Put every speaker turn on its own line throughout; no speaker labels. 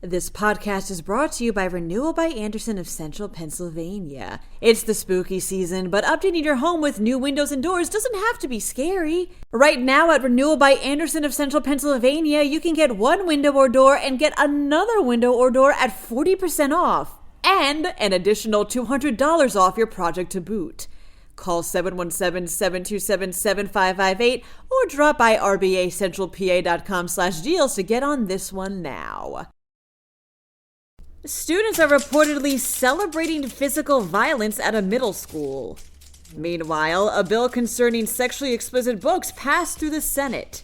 This podcast is brought to you by Renewal by Andersen of Central Pennsylvania. It's the spooky season, but updating your home with new windows and doors doesn't have to be scary. Right now at Renewal by Andersen of Central Pennsylvania, you can get one window or door and get another window or door at 40% off, and an additional $200 off your project to boot. Call 717-727-7558 or drop by rbacentralpa.com/deals to get on this one now. Students are reportedly celebrating physical violence at a middle school. Meanwhile, a bill concerning sexually explicit books passed through the Senate.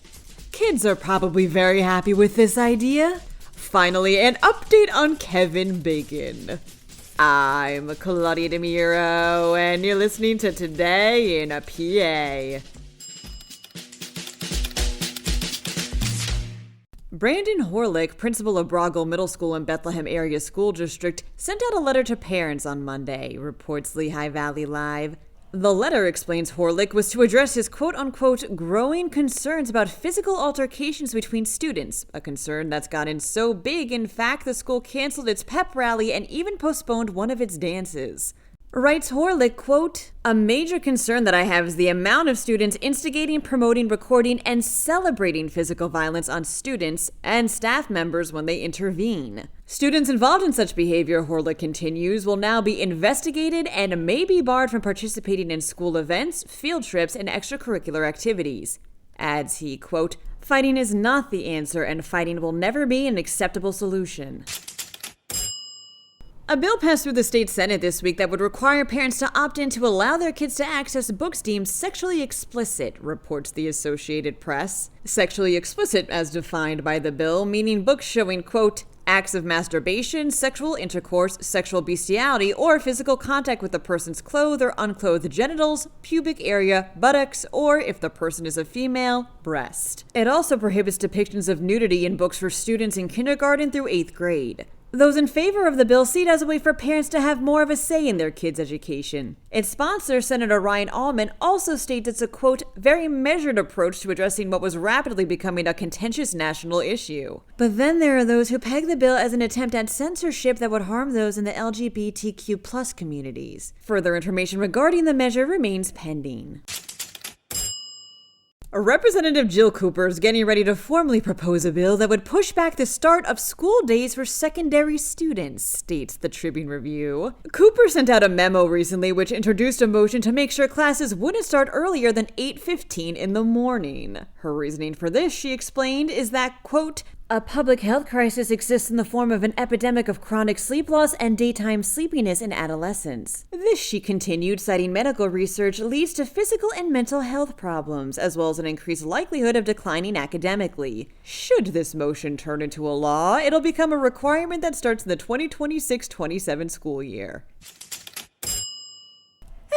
Kids are probably very happy with this idea. Finally, an update on Kevin Bacon. I'm Claudia Dimuro, and you're listening to Today in a PA. Brandon Horlick, principal of Broggle Middle School in Bethlehem Area School District, sent out a letter to parents on Monday, reports Lehigh Valley Live. The letter, explains Horlick, was to address his quote-unquote growing concerns about physical altercations between students, a concern that's gotten so big, in fact, the school canceled its pep rally and even postponed one of its dances. Writes Horlick, quote, "A major concern that I have is the amount of students instigating, promoting, recording, and celebrating physical violence on students and staff members when they intervene. Students involved in such behavior," Horlick continues, "will now be investigated and may be barred from participating in school events, field trips, and extracurricular activities." Adds he, quote, "Fighting is not the answer, and fighting will never be an acceptable solution." A bill passed through the state Senate this week that would require parents to opt in to allow their kids to access books deemed sexually explicit, reports the Associated Press. Sexually explicit, as defined by the bill, meaning books showing, quote, acts of masturbation, sexual intercourse, sexual bestiality, or physical contact with the person's clothed or unclothed genitals, pubic area, buttocks, or, if the person is a female, breast. It also prohibits depictions of nudity in books for students in kindergarten through 8th grade. Those in favor of the bill see it as a way for parents to have more of a say in their kids' education. Its sponsor, Senator Ryan Allman, also states it's a, quote, very measured approach to addressing what was rapidly becoming a contentious national issue. But then there are those who peg the bill as an attempt at censorship that would harm those in the LGBTQ+ communities. Further information regarding the measure remains pending. Representative Jill Cooper is getting ready to formally propose a bill that would push back the start of school days for secondary students, states the Tribune Review. Cooper sent out a memo recently which introduced a motion to make sure classes wouldn't start earlier than 8:15 in the morning. Her reasoning for this, she explained, is that, quote, a public health crisis exists in the form of an epidemic of chronic sleep loss and daytime sleepiness in adolescents. This, she continued, citing medical research, leads to physical and mental health problems, as well as an increased likelihood of declining academically. Should this motion turn into a law, it'll become a requirement that starts in the 2026-27 school year.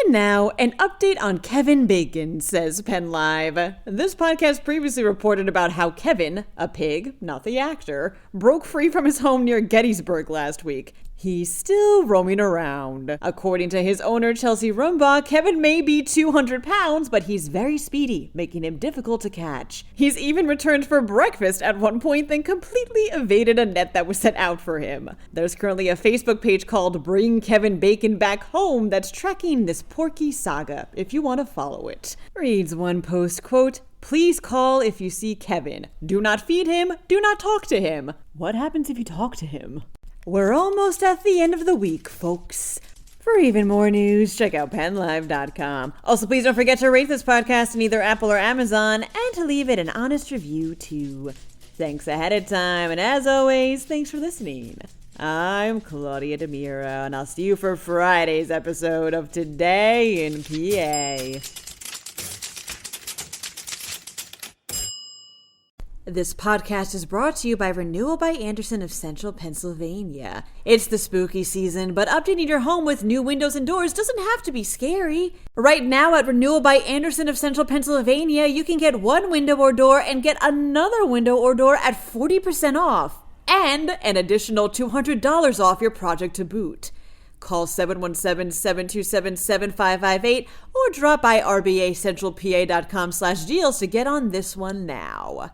And now, an update on Kevin Bacon, says PennLive. This podcast previously reported about how Kevin, a pig, not the actor, broke free from his home near Gettysburg last week. He's still roaming around. According to his owner, Chelsea Rumbaugh, Kevin may be 200 pounds, but he's very speedy, making him difficult to catch. He's even returned for breakfast at one point, then completely evaded a net that was set out for him. There's currently a Facebook page called Bring Kevin Bacon Back Home that's tracking this porky saga, if you want to follow it. Reads one post, quote, please call if you see Kevin. Do not feed him. Do not talk to him. What happens if you talk to him? We're almost at the end of the week, folks. For even more news, check out PennLive.com. Also, please don't forget to rate this podcast in either Apple or Amazon and to leave it an honest review, too. Thanks ahead of time, and as always, thanks for listening. I'm Claudia Dimuro, and I'll see you for Friday's episode of Today in PA. This podcast is brought to you by Renewal by Andersen of Central Pennsylvania. It's the spooky season, but updating your home with new windows and doors doesn't have to be scary. Right now at Renewal by Andersen of Central Pennsylvania, you can get one window or door and get another window or door at 40% off, and an additional $200 off your project to boot. Call 717-727-7558 or drop by rbacentralpa.com/deals to get on this one now.